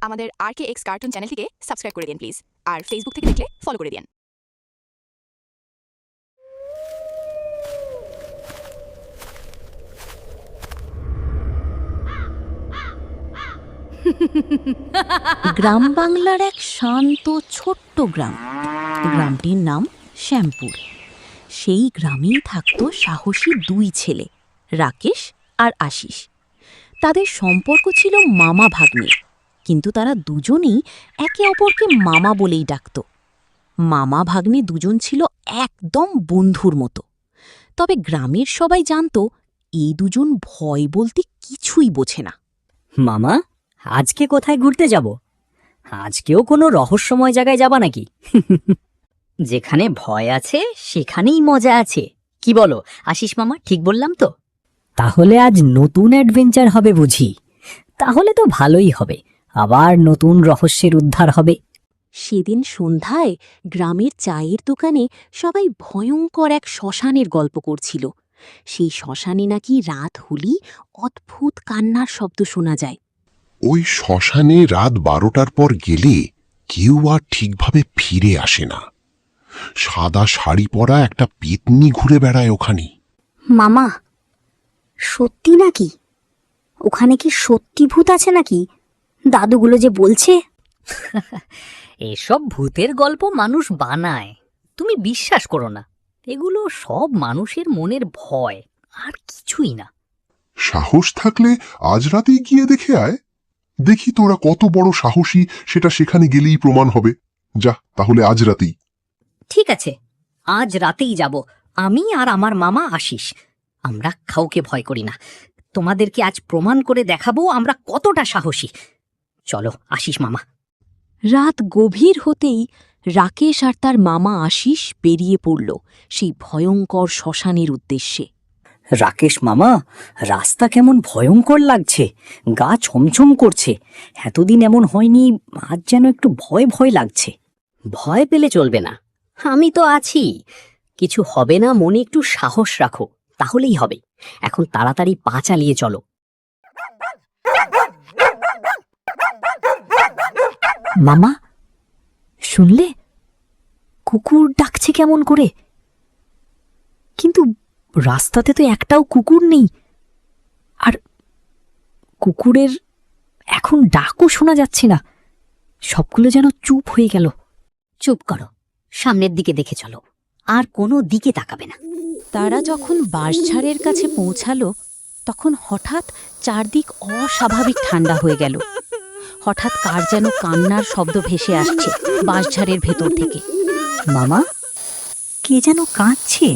আমাদের RKX cartoon চ্যানেলটিকে subscribe করে দিন প্লিজ, আর ফেসবুক থেকে দেখলে ফলো করে দিন। গ্রাম বাংলার এক শান্ত ছোট্ট গ্রাম। গ্রামটির নাম শ্যামপুর। সেই গ্রামেই থাকত সাহসী দুই ছেলে, রাকেশ আর আশিস। তাদের সম্পর্ক ছিল মামা ভাগ্নে, কিন্তু তারা দুজনেই একে অপরকে মামা বলেই ডাকত। মামা ভাগ্নে দুজন ছিল একদম বন্ধুর মতো। তবে গ্রামের সবাই জানত এই দুজন ভয় বলতে কিছুই বোঝে না। মামা, আজকে কোথায় ঘুরতে যাব? আজকেও কোনো রহস্যময় জায়গায় যাবা নাকি? যেখানে ভয় আছে সেখানেই মজা আছে, কি বলো আশিস মামা? ঠিক বললাম তো? তাহলে আজ নতুন অ্যাডভেঞ্চার হবে বুঝি? তাহলে তো ভালোই হবে, আবার নতুন রহস্যের উদ্ধার হবে। সেদিন সন্ধ্যায় গ্রামের চায়ের দোকানে সবাই ভয়ঙ্কর এক শ্মশানের গল্প করছিল। সেই শ্মশানে নাকি রাত হলেই অদ্ভুত কান্নার শব্দ শোনা যায়। ওই শ্মশানে রাত 12টার পর গেলে কেউ আর ঠিকভাবে ফিরে আসে না। সাদা শাড়ি পরা একটা পেতনি ঘুরে বেড়ায় ওখানে। মামা, সত্যি নাকি? ওখানে কি সত্যি ভূত আছে নাকি? দাদুগুলো যে বলছে। এসব ভূতের গল্প মানুষ বানায়, তুমি বিশ্বাস করো না। এগুলো সব মানুষের মনের ভয়, আর কিছুই না। সাহস থাকলে আজ রাতেই গিয়ে দেখে আয়। দেখি তোরা কত বড় সাহসী, সেটা সেখানে গেলেই প্রমাণ হবে। যা তাহলে আজ রাতেই। ঠিক আছে, আজ রাতেই যাব, আমি আর আমার মামা আশিস। আমরা কাউকে ভয় করি না। তোমাদেরকে আজ প্রমাণ করে দেখাবো আমরা কতটা সাহসী। চলো আশিস মামা। রাত গভীর হতেই রাকেশ আর তার মামা আশিস বেরিয়ে পড়ল সেই ভয়ঙ্কর শ্মশানের উদ্দেশ্যে। রাকেশ মামা, রাস্তা কেমন ভয়ঙ্কর লাগছে, গা ছমছম করছে। এতদিন এমন হয়নি, আজ যেন একটু ভয় ভয় লাগছে। ভয় পেলে চলবে না, আমি তো আছি। কিছু হবে না, মনে একটু সাহস রাখো, তাহলেই হবে। এখন তাড়াতাড়ি পা চালিয়ে চলো। মামা, শুনলে? কুকুর ডাকছে কেমন করে, কিন্তু রাস্তাতে তো একটাও কুকুর নেই। আর কুকুরের এখন ডাকও শোনা যাচ্ছে না। সবগুলো যেন চুপ হয়ে গেল। চুপ করো, সামনের দিকে দেখে চলো, আর কোনো দিকে তাকাবে না। তারা যখন বাঁশঝাড়ের কাছে পৌঁছালো, তখন হঠাৎ চারদিক অস্বাভাবিক ঠান্ডা হয়ে গেল। হঠাৎ কার যেন কান্নার শব্দ ভেসে আসছে বাঁশঝাড়ের ভেতর থেকে। মামা, কে যেন কাঁদছে।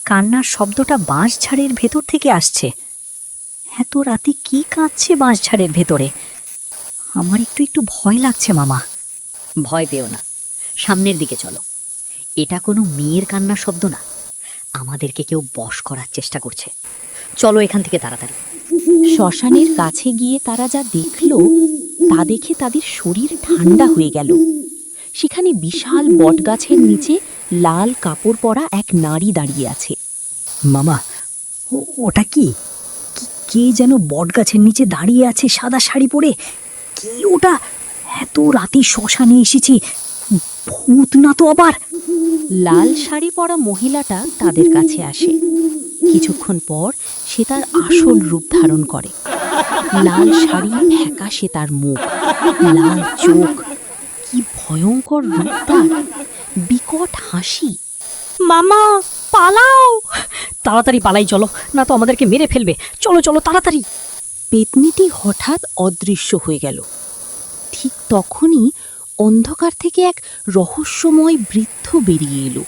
কান্নার শব্দটা বাঁশঝাড়ের ভেতর থেকে আসছে। এত রাতে কি কাঁদছে বাঁশঝাড়ের ভেতরে? আমার একটু একটু ভয় লাগছে মামা। ভয় পেও না, সামনের দিকে চলো। এটা কোনো মেয়ের কান্নার শব্দ না, আমাদেরকে কেউ বশ করার চেষ্টা করছে। চলো এখান থেকে তাড়াতাড়ি। শ্মশানের কাছে গিয়ে তারা যা দেখল তা দেখে তাদের শরীর ঠান্ডা হয়ে গেল। সেখানে বিশাল বটগাছের নিচে লাল কাপড় পরা এক নারী দাঁড়িয়ে আছে। মামা, ওটা কি? কে যেন বটগাছের নিচে দাঁড়িয়ে আছে সাদা শাড়ি পরে? কি ওটা? এত রাতে শ্মশানে এসেছি, ভূত না তো আবার? লাল শাড়ি পরা মহিলাটা তাদের কাছে আসে। কিছুক্ষণ পর সে তার আসল রূপ ধারণ করে। লাল শাড়ি, ফ্যাকাশে তার মুখ, লাল চোখ, কি ভয়ঙ্কর রূপ তার, বিকট হাসি। মামা পালাও, তাড়াতাড়ি পালাই চলো, না তো আমাদেরকে মেরে ফেলবে। চলো চলো তাড়াতাড়ি। পেতনিটি হঠাৎ অদৃশ্য হয়ে গেল। ঠিক তখনই অন্ধকার থেকে এক রহস্যময় বৃদ্ধ বেরিয়ে এলো।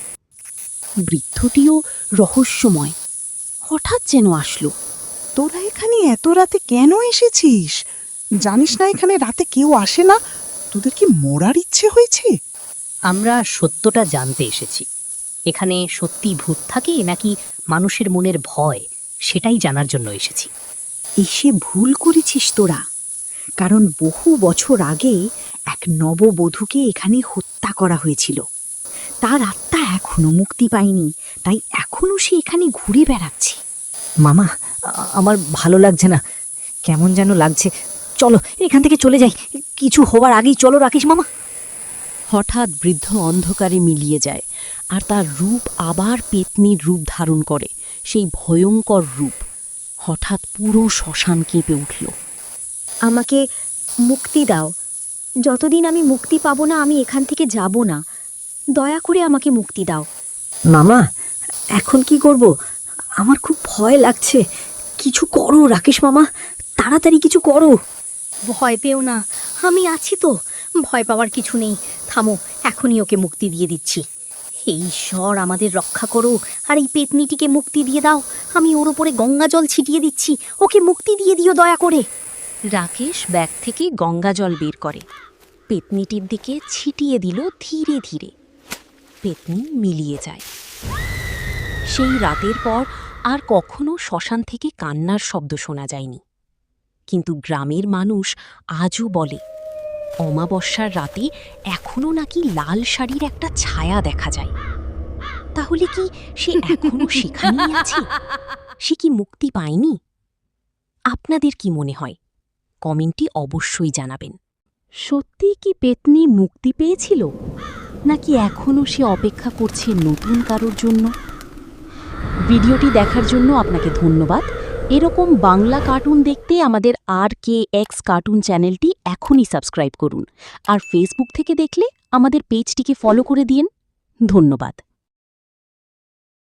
বৃদ্ধটিও রহস্যময়, হঠাৎ যেন আসলো। তোরা এখানে এত রাতে কেন এসেছিস? জানিস না এখানে রাতে কেউ আসে না? তোদের কি মরার ইচ্ছে হয়েছে? আমরা সত্যটা জানতে এসেছি। এখানে সত্যি ভূত থাকে নাকি মানুষের মনের ভয়, সেটাই জানার জন্য এসেছি। এসে ভুল করেছিস তোরা, কারণ বহু বছর আগে এক নববধূকে এখানে হত্যা করা হয়েছিল। তার আত্মা এখনো মুক্তি পায়নি, তাই এখনো সে এখানে ঘুরে বেড়াচ্ছে। মামা, আমার ভালো লাগছে না, কেমন যেন লাগছে। চলো এখান থেকে চলে যাই, কিছু হবার আগেই চলো রাকেশ মামা। হঠাৎ বৃদ্ধ অন্ধকারে মিলিয়ে যায়, আর তার রূপ আবার পেতনির রূপ ধারণ করে, সেই ভয়ঙ্কর রূপ। হঠাৎ পুরো শ্মশান কেঁপে উঠল। আমাকে মুক্তি দাও, যতদিন আমি মুক্তি পাবো না আমি এখান থেকে যাব না, দয়া করে আমাকে মুক্তি দাও। মামা এখন কি করব? আমার খুব ভয় লাগছে, কিছু করো রাকেশ মামা, তাড়াতাড়ি কিছু করো। ভয় পেও না, আমি আছি তো, ভয় পাওয়ার কিছু নেই। থামো, এখনই ওকে মুক্তি দিয়ে দিচ্ছি। হে ঈশ্বর, আমাদের রক্ষা করো, আর এই পেতনিটিকে মুক্তি দিয়ে দাও। আমি ওর ওপরে গঙ্গা জল ছিটিয়ে দিচ্ছি, ওকে মুক্তি দিয়ে দিও দয়া করে। রাকেশ ব্যাগ থেকে গঙ্গা জল বের করে, পেতনিটির দিকে ছিটিয়ে দিল ধীরে ধীরে। পেতনি মিলিয়ে যায়। সেই রাতের পর আর কখনো শ্মশান থেকে কান্নার শব্দ শোনা যায়নি। কিন্তু গ্রামের মানুষ আজও বলে, অমাবস্যার রাতে এখনো নাকি লাল শাড়ির একটা ছায়া দেখা যায়। তাহলে কি সে এখনো সেখানেই আছে? সে কি মুক্তি পায়নি? আপনাদের কি মনে হয়? কমেন্টে অবশ্যই জানাবেন। সত্যি কি পেতনি মুক্তি পেয়েছিল, নাকি এখনও সে অপেক্ষা করছে নতুন কারোর জন্য? ভিডিওটি দেখার জন্য আপনাকে ধন্যবাদ। এরকম বাংলা কার্টুন দেখতে আমাদের RKX কার্টুন চ্যানেলটি এখনই সাবস্ক্রাইব করুন, আর ফেসবুক থেকে দেখলে আমাদের পেজটিকে ফলো করে দিন। ধন্যবাদ।